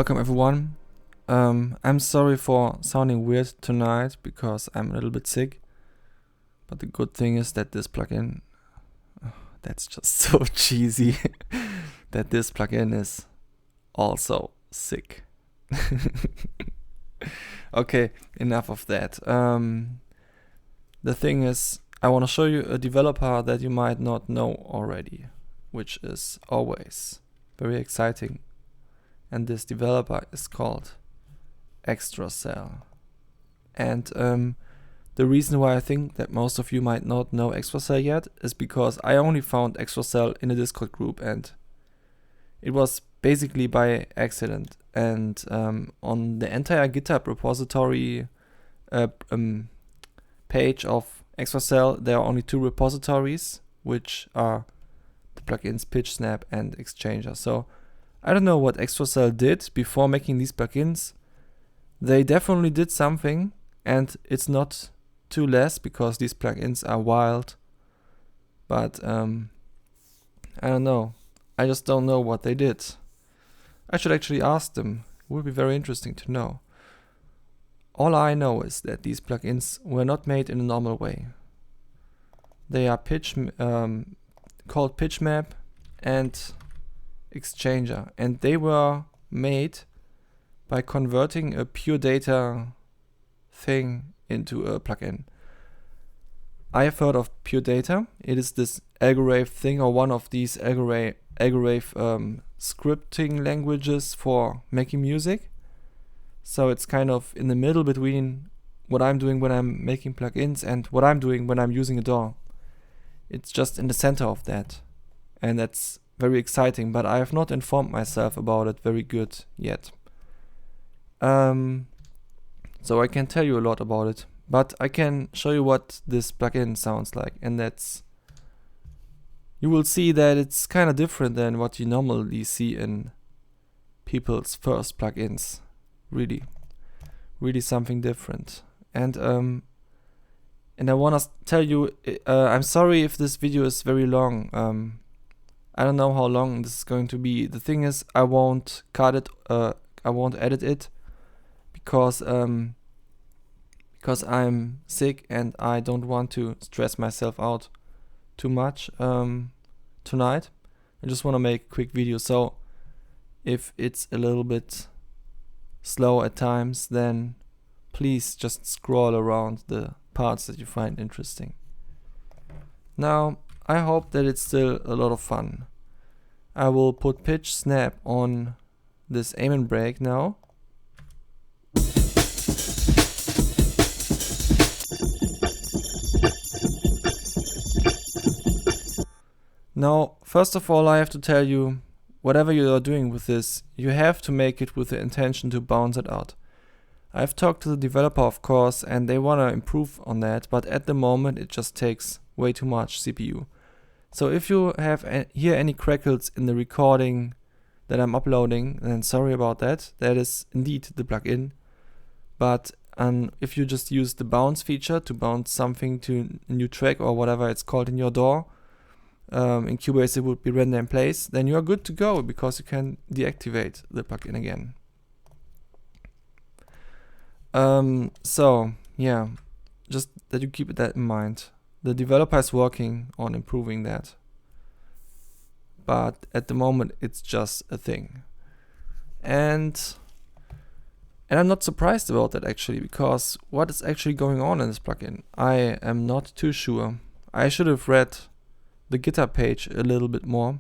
Welcome everyone. I'm sorry for sounding weird tonight because I'm a little bit sick. But the good thing is that this plugin, that's just so cheesy, that this plugin is also sick. Okay, enough of that. The thing is, I want to show you a developer that you might not know already, which is always very exciting. And this developer is called Extracell. And the reason why I think that most of you might not know Extracell yet is because I only found Extracell in a Discord group, and it was basically by accident. And on the entire GitHub repository page of Extracell, there are only 2 repositories, which are the plugins Pitchsnap and Exchanger. So I don't know what Extracell did before making these plugins. They definitely did something, and it's not too less because these plugins are wild. But I don't know. I just don't know what they did. I should actually ask them. It would be very interesting to know. All I know is that these plugins were not made in a normal way. They are called Pitchmap and Exchanger, and they were made by converting a pure data thing into a plugin. I have heard of pure data. It is this Algorave thing, or one of these Algorave scripting languages for making music. So it's kind of in the middle between what I'm doing when I'm making plugins and what I'm doing when I'm using a DAW. It's just in the center of that, and that's very exciting, but I have not informed myself about it very good yet. So I can tell you a lot about it, but I can show you what this plugin sounds like, and you will see that it's kind of different than what you normally see in people's first plugins. Really something different. And I want to tell you, I'm sorry if this video is very long. I don't know how long this is going to be. The thing is, I won't cut it. I won't edit it because I'm sick and I don't want to stress myself out too much tonight. I just want to make a quick video. So if it's a little bit slow at times, then please just scroll around the parts that you find interesting. Now, I hope that it's still a lot of fun. I will put Pitchsnap on this aim and break now. Now, first of all, I have to tell you, whatever you are doing with this, you have to make it with the intention to bounce it out. I've talked to the developer, of course, and they want to improve on that, but at the moment it just takes way too much CPU. So if you hear any crackles in the recording that I'm uploading, then sorry about that. That is indeed the plugin. But if you just use the bounce feature to bounce something to a new track or whatever it's called in your DAW, in Cubase it would be render in place, then you are good to go because you can deactivate the plugin again. So yeah, just that you keep that in mind. The developer is working on improving that, but at the moment it's just a thing. And I'm not surprised about that actually, because what is actually going on in this plugin, I am not too sure. I should have read the GitHub page a little bit more,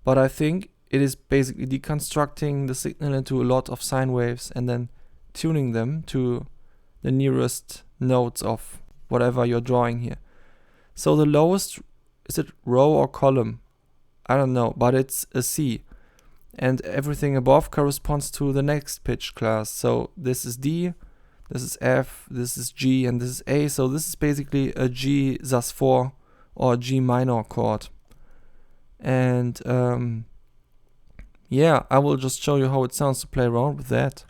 but I think it is basically deconstructing the signal into a lot of sine waves and then tuning them to the nearest nodes of whatever you're drawing here. So the lowest, is it row or column? I don't know, but it's a C. And everything above corresponds to the next pitch class. So this is D, this is F, this is G, and this is A. So this is basically a G sus4 or G minor chord. And yeah, I will just show you how it sounds to play around with that.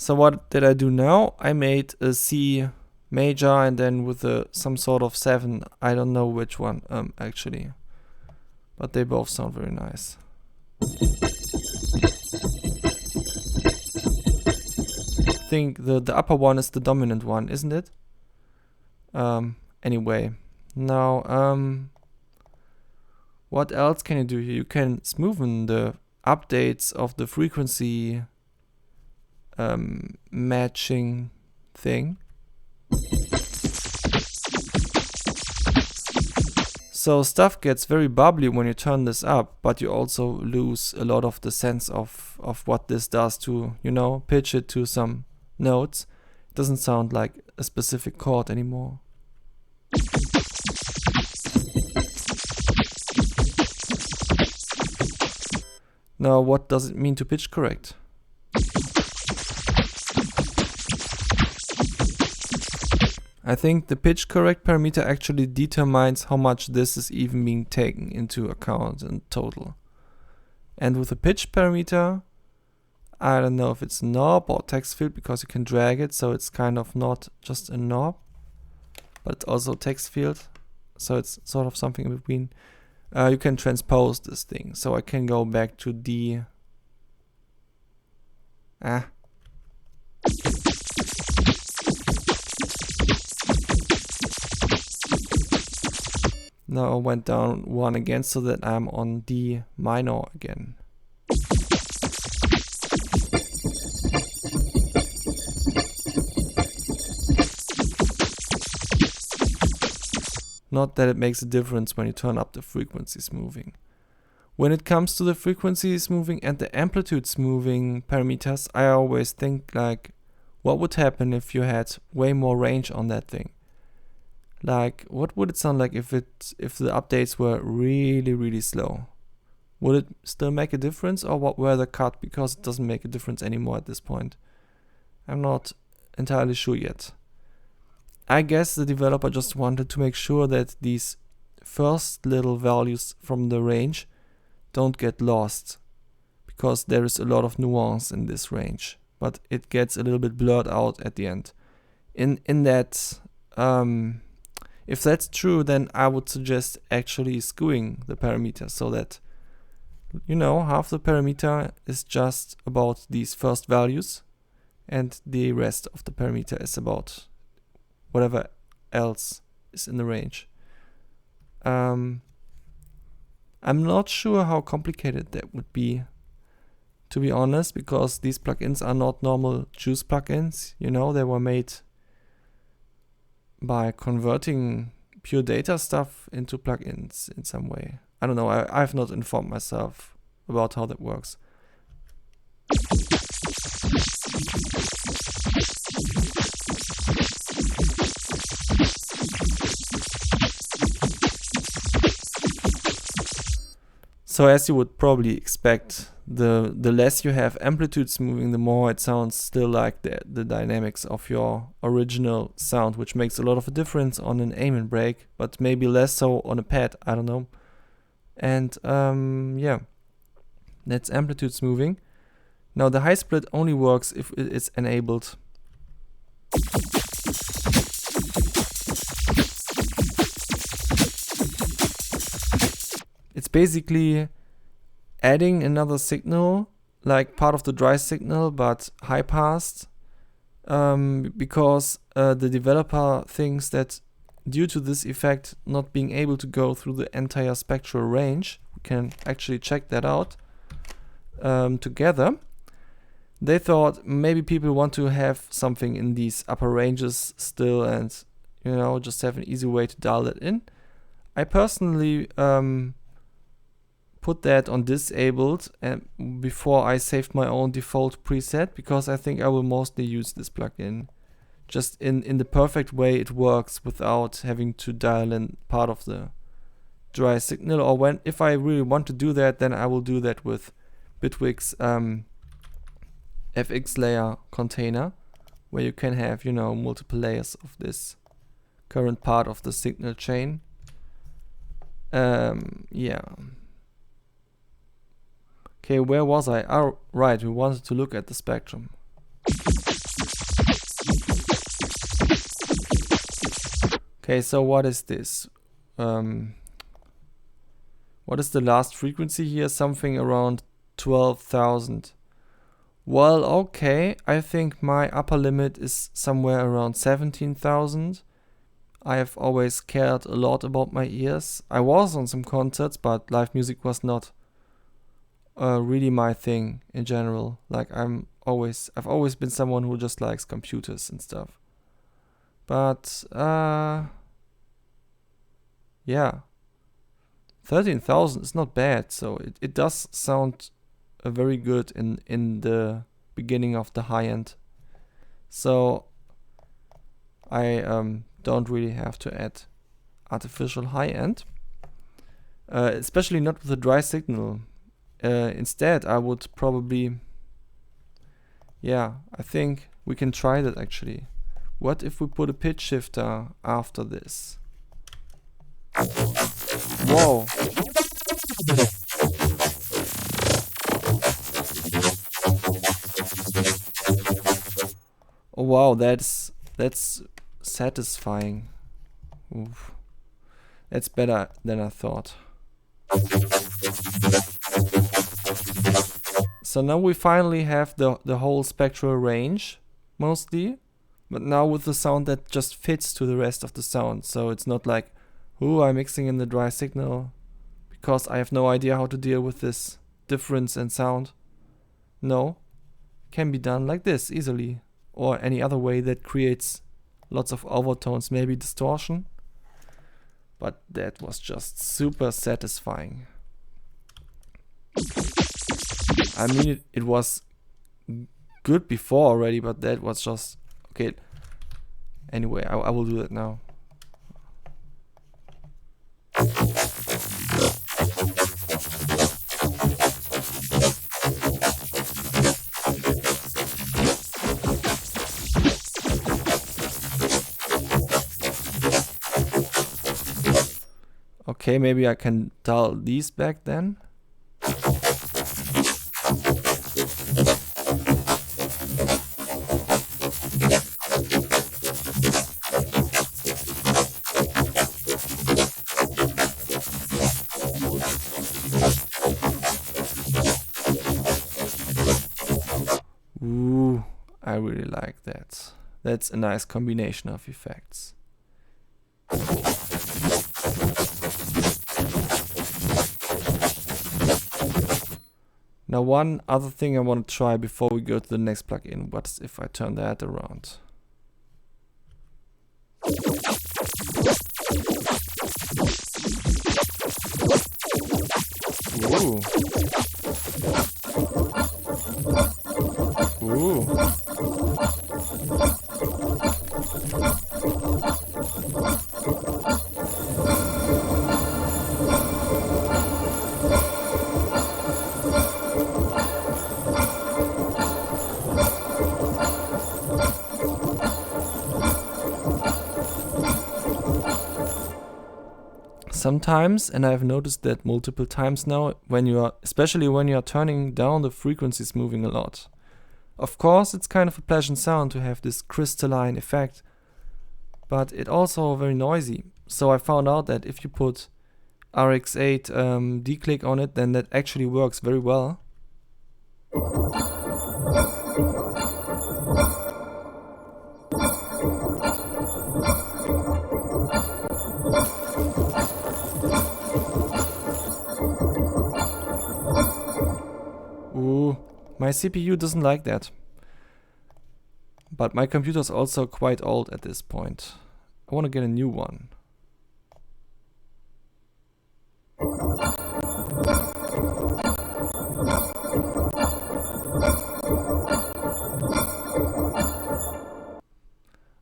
So what did I do now? I made a C major and then with some sort of 7. I don't know which one actually, but they both sound very nice. I think the upper one is the dominant one, isn't it? Anyway, now what else can you do here? You can smoothen the updates of the frequency matching thing. So stuff gets very bubbly when you turn this up, but you also lose a lot of the sense of what this does to, you know, pitch it to some notes. It doesn't sound like a specific chord anymore. Now, what does it mean to pitch correct? I think the pitch correct parameter actually determines how much this is even being taken into account in total. And with the pitch parameter, I don't know if it's a knob or text field because you can drag it, so it's kind of not just a knob, but it's also a text field, so it's sort of something in between. You can transpose this thing, so I can go back to D. Now I went down 1 again so that I'm on D minor again. Not that it makes a difference when you turn up the frequency smoothing. When it comes to the frequency smoothing and the amplitude smoothing parameters, I always think like, what would happen if you had way more range on that thing? Like, what would it sound like if the updates were really, really slow? Would it still make a difference, or what were the cut? Because it doesn't make a difference anymore at this point. I'm not entirely sure yet. I guess the developer just wanted to make sure that these first little values from the range don't get lost, because there is a lot of nuance in this range, but it gets a little bit blurred out at the end. In that, if that's true, then I would suggest actually skewing the parameter so that, you know, half the parameter is just about these first values and the rest of the parameter is about whatever else is in the range. I'm not sure how complicated that would be, to be honest, because these plugins are not normal Juice plugins. You know, they were made by converting pure data stuff into plugins in some way. I don't know, I've not informed myself about how that works. So as you would probably expect, the less you have amplitude smoothing, the more it sounds still like the dynamics of your original sound, which makes a lot of a difference on an aim and break, but maybe less so on a pad, I don't know. And yeah, that's amplitude smoothing. Now the high split only works if it is enabled. It's basically adding another signal, like part of the dry signal, but high passed, because the developer thinks that due to this effect not being able to go through the entire spectral range, we can actually check that out together. They thought maybe people want to have something in these upper ranges still and, you know, just have an easy way to dial that in. I personally put that on disabled before I saved my own default preset, because I think I will mostly use this plugin. Just in the perfect way it works without having to dial in part of the dry signal, or if I really want to do that, then I will do that with Bitwig's FX layer container, where you can have, you know, multiple layers of this current part of the signal chain. Yeah. Okay, where was I? Oh, right, we wanted to look at the spectrum. Okay, so what is this? What is the last frequency here? Something around 12,000. Well, okay, I think my upper limit is somewhere around 17,000. I have always cared a lot about my ears. I was on some concerts, but live music was not really my thing in general. Like I've always been someone who just likes computers and stuff. But yeah, 13,000 is not bad. So it does sound very good in the beginning of the high end. So I don't really have to add artificial high end, especially not with a dry signal. Instead, I would probably, I think we can try that actually. What if we put a pitch shifter after this? Whoa. Oh wow, that's satisfying. Oof. That's better than I thought. So now we finally have the whole spectral range, mostly, but now with the sound that just fits to the rest of the sound. So it's not like, ooh, I'm mixing in the dry signal because I have no idea how to deal with this difference in sound. No, can be done like this easily, or any other way that creates lots of overtones, maybe distortion. But that was just super satisfying. I mean, it was good before already, but that was just okay. Anyway, I will do that now. Okay, maybe I can dial these back then. Ooh, I really like that. That's a nice combination of effects. Now one other thing I want to try before we go to the next plugin. What if I turn that around? Ooh. Ooh. Sometimes, and I've noticed that multiple times now, especially when you are turning down the frequencies moving a lot. Of course, it's kind of a pleasant sound to have this crystalline effect, but it's also very noisy. So I found out that if you put RX8 declick on it, then that actually works very well. Ooh, my CPU doesn't like that. But my computer's also quite old at this point. I want to get a new one.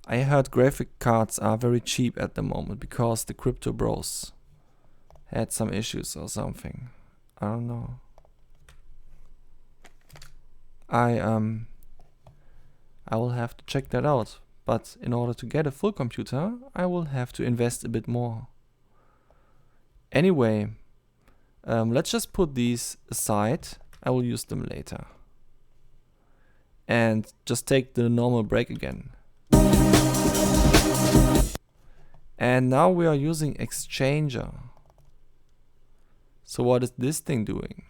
I heard graphic cards are very cheap at the moment because the crypto bros had some issues or something. I don't know. I will have to check that out, but in order to get a full computer, I will have to invest a bit more. Anyway, let's just put these aside. I will use them later. And just take the normal break again. And now we are using Exchanger. So what is this thing doing?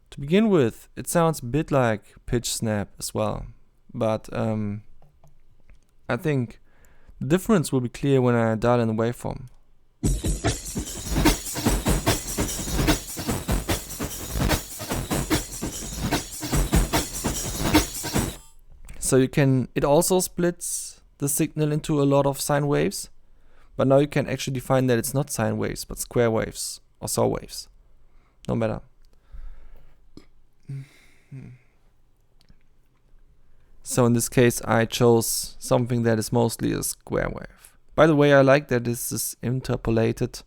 To begin with, it sounds a bit like Pitchsnap as well, but I think the difference will be clear when I dial in the waveform. So it also splits the signal into a lot of sine waves, but now you can actually define that it's not sine waves, but square waves or saw waves. No matter. So in this case, I chose something that is mostly a square wave. By the way, I like that this is interpolated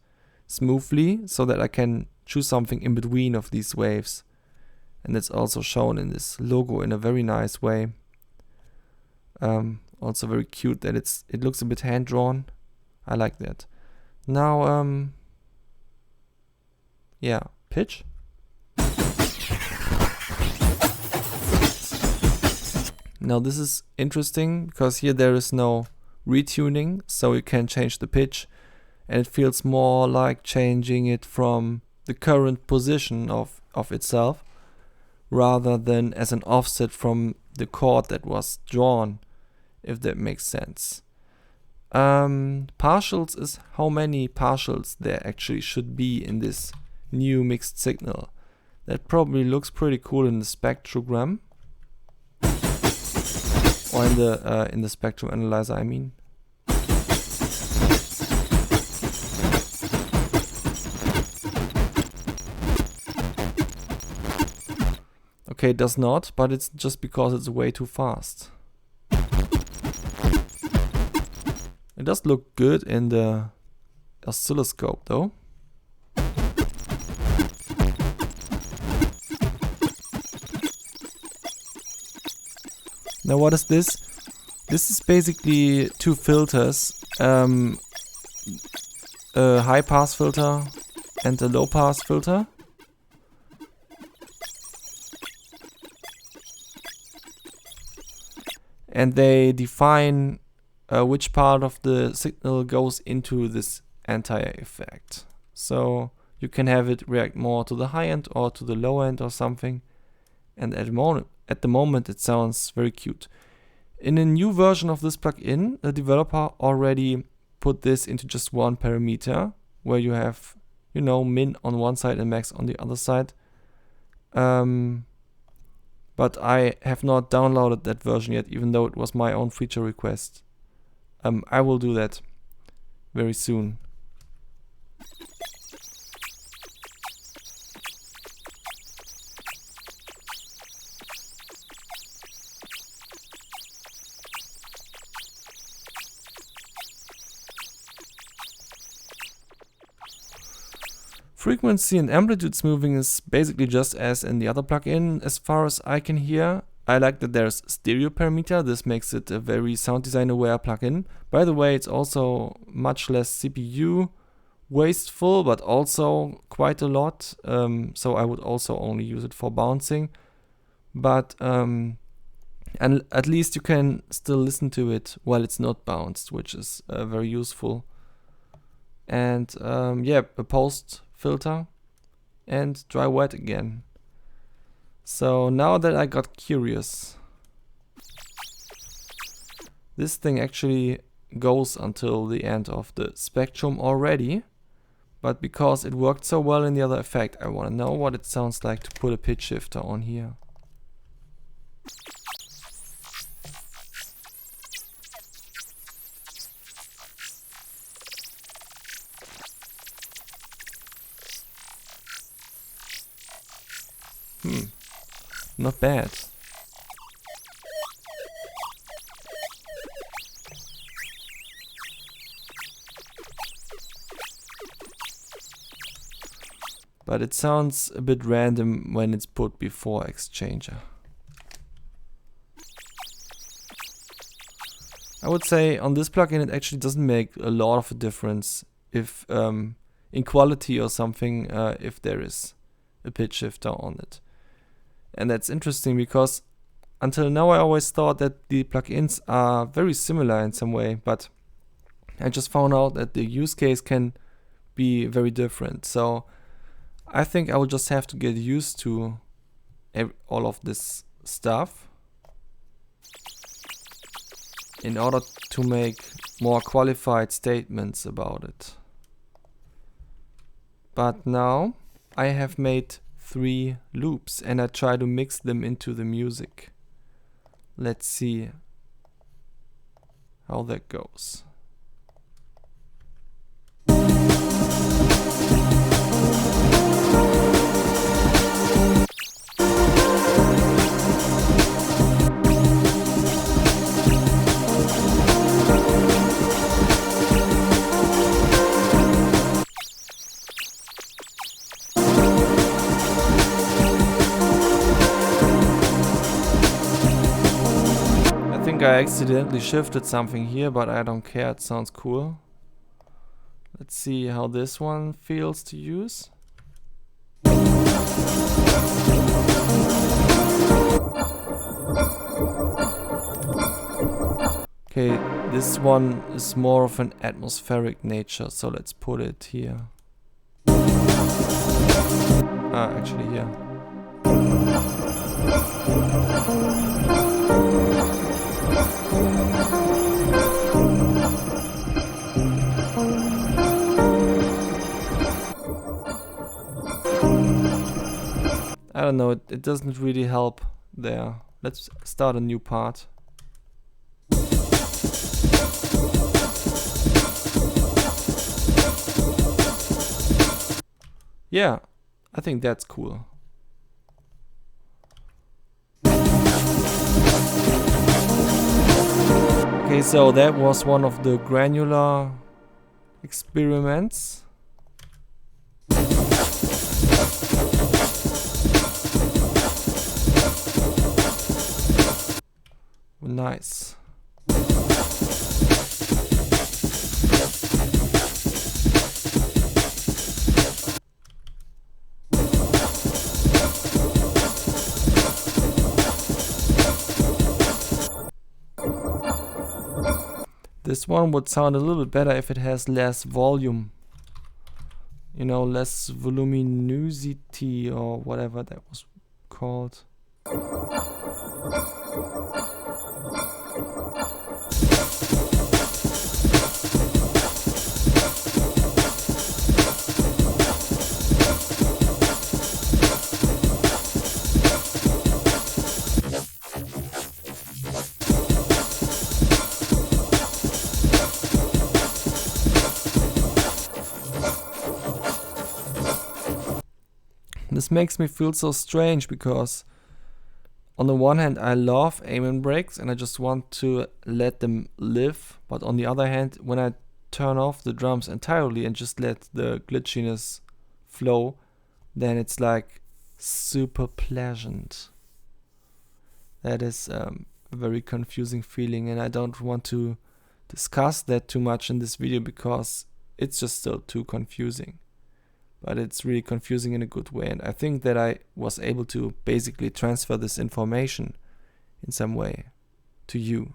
smoothly so that I can choose something in between of these waves. And it's also shown in this logo in a very nice way. Also very cute that it looks a bit hand-drawn. I like that. Now, yeah, pitch. Now this is interesting because here there is no retuning, so you can change the pitch, and it feels more like changing it from the current position of itself rather than as an offset from the chord that was drawn, if that makes sense. Partials is how many partials there actually should be in this new mixed signal. That probably looks pretty cool in the spectrogram. Or in the spectrum analyzer, I mean. Okay, it does not, but it's just because it's way too fast. It does look good in the oscilloscope though. Now what is this? This is basically two filters, a high pass filter and a low pass filter. And they define which part of the signal goes into this entire effect. So you can have it react more to the high end or to the low end or something. And at the moment it sounds very cute. In a new version of this plugin, the developer already put this into just one parameter, where you have, you know, min on one side and max on the other side. But I have not downloaded that version yet, even though it was my own feature request. I will do that very soon. Frequency and amplitude smoothing is basically just as in the other plugin as far as I can hear. I like that there's stereo parameter. This makes it a very sound design aware plugin. By the way, it's also much less CPU wasteful, but also quite a lot. So I would also only use it for bouncing. But and at least you can still listen to it while it's not bounced, which is very useful. And yeah, a post filter and dry wet again. So now that I got curious, this thing actually goes until the end of the spectrum already, but because it worked so well in the other effect, I want to know what it sounds like to put a pitch shifter on here. Not bad. But it sounds a bit random when it's put before Exchanger. I would say on this plugin it actually doesn't make a lot of a difference if in quality or something if there is a pitch shifter on it. And that's interesting because until now I always thought that the plugins are very similar in some way, but I just found out that the use case can be very different. So I think I will just have to get used to all of this stuff in order to make more qualified statements about it. But now I have made 3 loops and I try to mix them into the music. Let's see how that goes. I accidentally shifted something here, but I don't care, it sounds cool. Let's see how this one feels to use. Okay, this one is more of an atmospheric nature, so let's put it here. Actually here. I don't know, it doesn't really help there. Let's start a new part. Yeah, I think that's cool. Okay, so that was one of the granular experiments. Nice. This one would sound a little bit better if it has less volume. You know, less voluminosity or whatever that was called. This makes me feel so strange because on the one hand I love aim breaks and I just want to let them live, but on the other hand when I turn off the drums entirely and just let the glitchiness flow, then it's like super pleasant. That is a very confusing feeling, and I don't want to discuss that too much in this video because it's just still too confusing. But it's really confusing in a good way, and I think that I was able to basically transfer this information in some way to you.